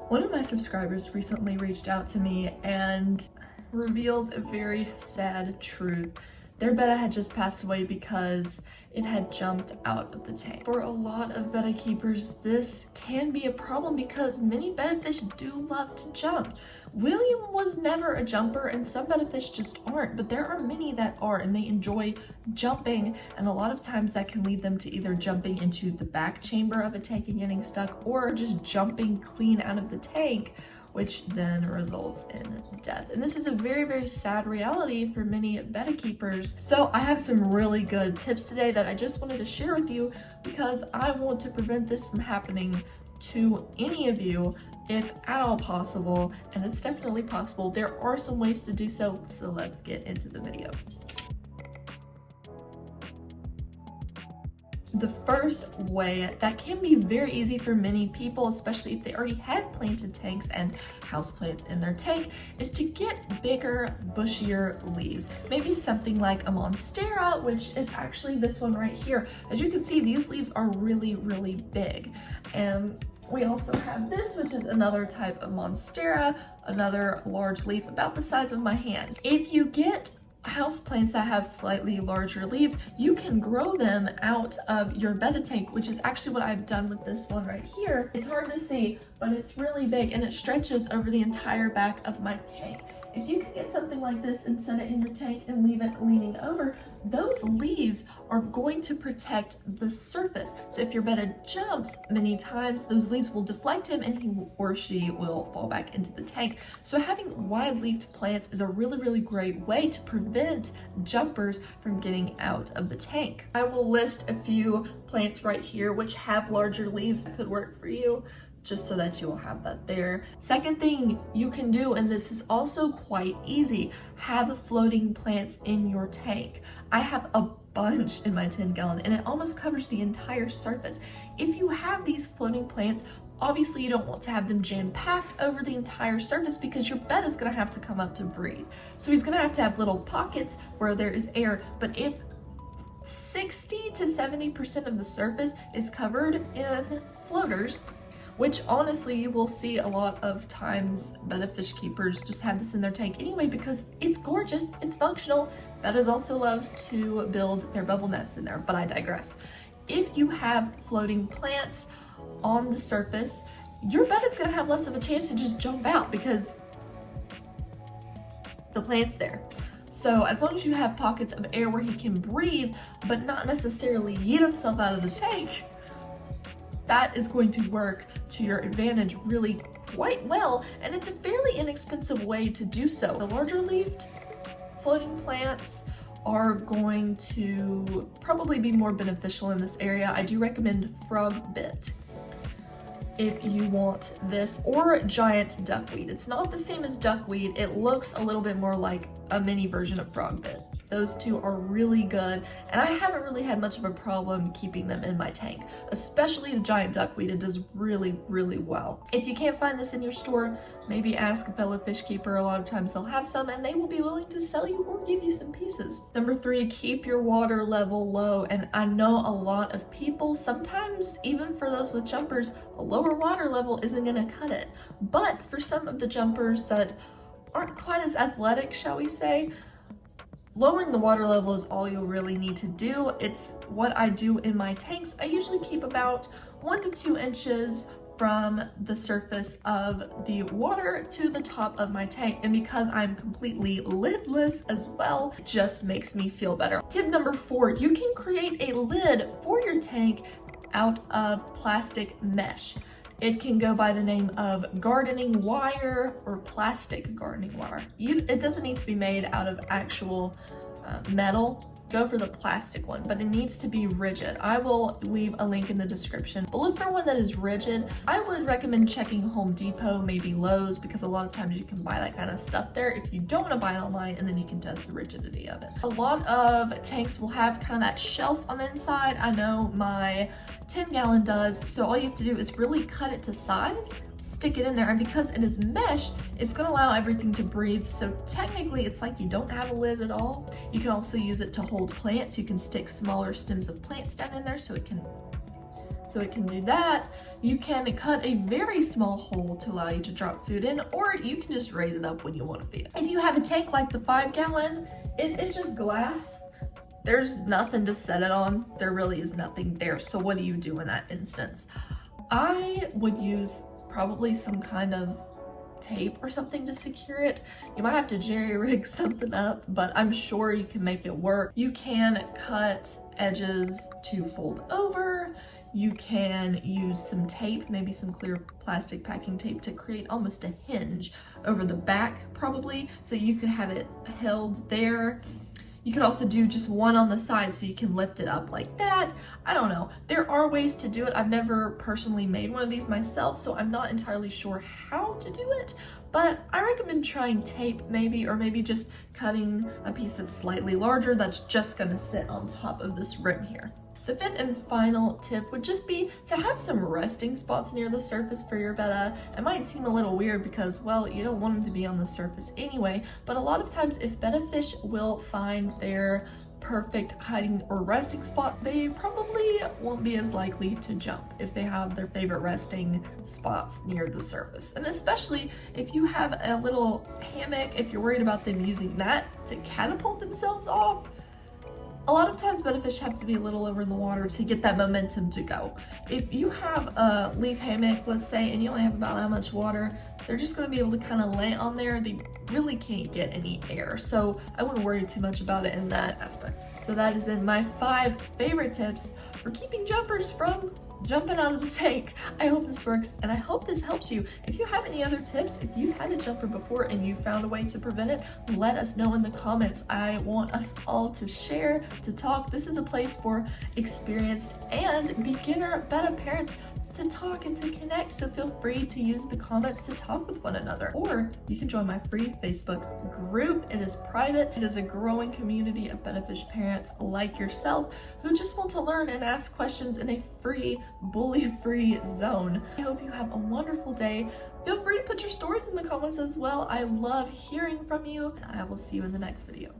One of my subscribers recently reached out to me and revealed a very sad truth. Their Betta had just passed away because it had jumped out of the tank. For a lot of Betta keepers, this can be a problem because many Betta fish do love to jump. William was never a jumper and some Betta fish just aren't, but there are many that are and they enjoy jumping, and a lot of times that can lead them to either jumping into the back chamber of a tank and getting stuck, or just jumping clean out of the tank, which then results in death. And this is a very, very sad reality for many Betta keepers. So I have some really good tips today that I just wanted to share with you because I want to prevent this from happening to any of you if at all possible, and it's definitely possible. There are some ways to do so, so let's get into the video. The first way that can be very easy for many people, especially if they already have planted tanks and houseplants in their tank, is to get bigger, bushier leaves. Maybe something like a monstera, which is actually this one right here. As you can see, these leaves are really, really big. And we also have this, which is another type of monstera, another large leaf about the size of my hand. If you get houseplants that have slightly larger leaves, you can grow them out of your Betta tank, which is actually what I've done with this one right here. It's hard to see, but it's really big and it stretches over the entire back of my tank. If you can get something like this and set it in your tank and leave it leaning over, those leaves are going to protect the surface. So if your Betta jumps many times, those leaves will deflect him and he or she will fall back into the tank. So having wide-leafed plants is a really, really great way to prevent jumpers from getting out of the tank. I will list a few plants right here which have larger leaves that could work for you, just so that you will have that there. Second thing you can do, and this is also quite easy, have floating plants in your tank. I have a bunch in my 10-gallon and it almost covers the entire surface. If you have these floating plants, obviously you don't want to have them jam-packed over the entire surface because your bed is gonna have to come up to breathe. So he's gonna have to have little pockets where there is air, but if 60 to 70% of the surface is covered in floaters, which honestly you will see a lot of times Betta fish keepers just have this in their tank anyway because it's gorgeous, it's functional. Bettas also love to build their bubble nests in there, but I digress. If you have floating plants on the surface, your Betta's gonna have less of a chance to just jump out because the plant's there. So as long as you have pockets of air where he can breathe, but not necessarily yeet himself out of the tank, that is going to work to your advantage really quite well, and it's a fairly inexpensive way to do so. The larger leafed floating plants are going to probably be more beneficial in this area. I do recommend frog bit if you want this, or giant duckweed. It's not the same as duckweed, it looks a little bit more like a mini version of frog bit. Those two are really good, and I haven't really had much of a problem keeping them in my tank, especially the giant duckweed. It does really, really well. If you can't find this in your store, maybe ask a fellow fish keeper. A lot of times they'll have some and they will be willing to sell you or give you some pieces. Number 3, keep your water level low. And I know a lot of people, sometimes even for those with jumpers, a lower water level isn't gonna cut it. But for some of the jumpers that aren't quite as athletic, shall we say, lowering the water level is all you'll really need to do. It's what I do in my tanks. I usually keep about 1 to 2 inches from the surface of the water to the top of my tank. And because I'm completely lidless as well, it just makes me feel better. Tip number 4, you can create a lid for your tank out of plastic mesh. It can go by the name of gardening wire or plastic gardening wire. It doesn't need to be made out of actual metal. Go for the plastic one, but it needs to be rigid. I will leave a link in the description, but look for one that is rigid. I would recommend checking Home Depot, maybe Lowe's, because a lot of times you can buy that kind of stuff there if you don't want to buy it online, and then you can test the rigidity of it. A lot of tanks will have kind of that shelf on the inside. I know my 10-gallon does, so all you have to do is really cut it to size, stick it in there, and because it is mesh, it's going to allow everything to breathe. So technically it's like you don't have a lid at all. You can also use it to hold plants. You can stick smaller stems of plants down in there so so it can do that. You can cut a very small hole to allow you to drop food in, or you can just raise it up when you want to feed it. If you have a tank like the 5-gallon, it's just glass. There's nothing to set it on. There really is nothing there. So what do you do in that instance? I would use probably some kind of tape or something to secure it. You might have to jerry-rig something up, but I'm sure you can make it work. You can cut edges to fold over. You can use some tape, maybe some clear plastic packing tape, to create almost a hinge over the back probably, so you could have it held there. You could also do just one on the side so you can lift it up like that. I don't know. There are ways to do it. I've never personally made one of these myself, so I'm not entirely sure how to do it, but I recommend trying tape maybe, or maybe just cutting a piece that's slightly larger that's just gonna sit on top of this rim here. The fifth and final tip would just be to have some resting spots near the surface for your betta. It might seem a little weird because, well, you don't want them to be on the surface anyway, but a lot of times if betta fish will find their perfect hiding or resting spot, they probably won't be as likely to jump if they have their favorite resting spots near the surface. And especially if you have a little hammock, if you're worried about them using that to catapult themselves off, a lot of times betta fish have to be a little over in the water to get that momentum to go. If you have a leaf hammock, let's say, and you only have about that much water, they're just going to be able to kind of lay on there. They really can't get any air, so I wouldn't worry too much about it in that aspect. So that is in my 5 favorite tips for keeping jumpers from jumping out of the tank. I hope this works, and I hope this helps you. If you have any other tips, if you've had a jumper before and you found a way to prevent it, let us know in the comments. I want us all to share, to talk. This is a place for experienced and beginner betta parents to talk and to connect, so feel free to use the comments to talk with one another. Or you can join my free Facebook group. It is private. It is a growing community of betta fish parents like yourself who just want to learn and ask questions in a free, bully-free zone. I hope you have a wonderful day. Feel free to put your stories in the comments as well. I love hearing from you, and I will see you in the next video.